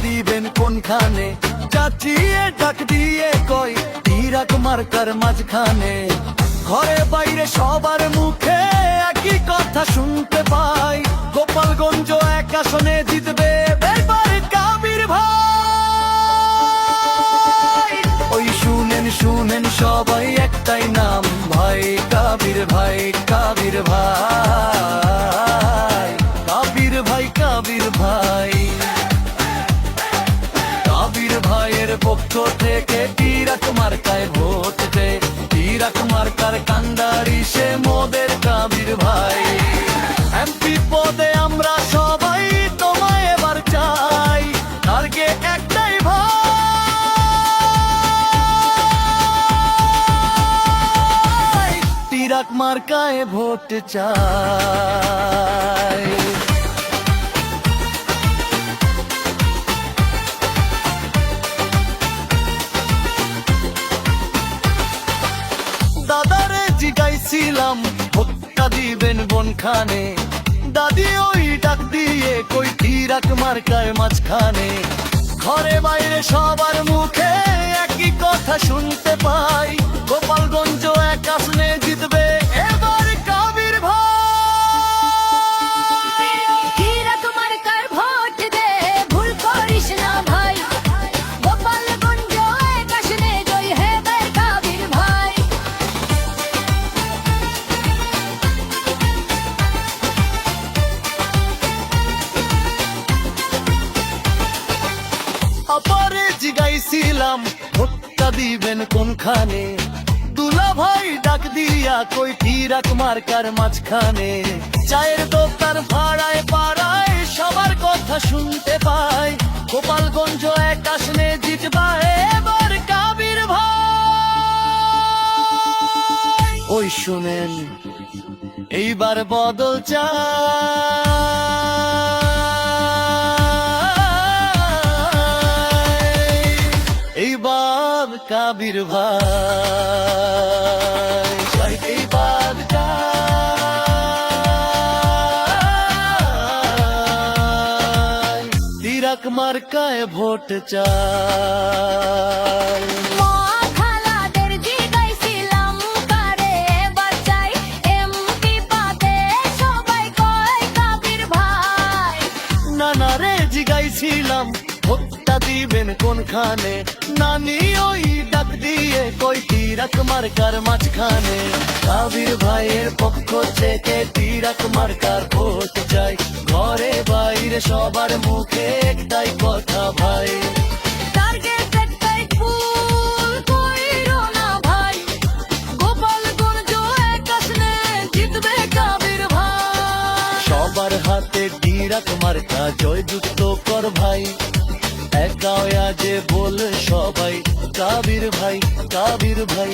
দিবেন কোনখানে, চাচিয়ে ডাক দিয়ে কই তিরাক মার্কার মাঝখানে। ঘরে বাইরে সবার মুখে একই কথা শুনতে পাই, গোপালগঞ্জ এক আসনে জিতবে এবার কাবির ভাই। ওই শুনেন শুনেন সবাই একটাই নাম, ভাই কাবির ভাই, কাবির ভাই, কাবির ভাই, কাবির ভাই। কাবির ভাইয়ের পক্ষ থেকে তিরাক মার্কায় ভোট দে, তিরাক মার্কার কান্ডারি সে মোদের কাবির ভাই। এমপি পদে আমরা সবাই তোমায় এবার চাই, টার্গেট একটাই ভাই, তিরাক মার্কায় ভোট চাই। দাদারে জিগাইছিলাম ভোটটা দিবেন বনখানে, দাদি ওই ডাক দিয়ে কই তিরাক মার্কার মাঝখানে। ঘরে বাইরে সবার মুখে একই কথা শুনতে পাই, গোপালগঞ্জ এক আসনে জিতবে এবার কাবির ভাই। তিরাক মার্কার ভোট দে, ভুল করিস না ভাই, গোপালগঞ্জ এক আসনে জয় হবে কাবির ভাই। আপারে জিগাইছিলাম ভোটটা দিবেন কোনখানে, দুলা ভাই ডাক দিয়া কই তিরাক মার্কার মাঝখানে। চায়ের দোকান ভাড়ায় পাড়ায় সবার কথা শুনতে পাই, গোপালগঞ্জ এক আসনে জিতবা এবার কাবির ভাই। ওই শুনেন এইবার বদল চাই, এইবার কাবির ভাই, এইবার চাই, তিরাক মার্কায় ভোট চাই। খালাদের জিগাইছিলাম কারে এবার চাই, এমপি পদে সবাই কয় কাবির ভাই। নানা রে জিগাইছিলাম ভোটটা দিবেন কোনখানে, নানি ওই ডাক দিয়ে কই তিরাক মার্কার মাঝখানে। কাবির ভাইয়ের পক্ষ থেকে তিরাক মার্কার ভোট চাই, ঘরে বাইরে সবার মুখে একটাই কথা ভাই, টার্গেট একটাই, ভুল কইরো না ভাই, গোপালগঞ্জ এক আসনে জিতবে কাবির ভাই। সবার হাতে তিরাক মার্কা জয়যুক্ত কর ভাই, একা যে বল সবাই কাবির ভাই, কাবির ভাই।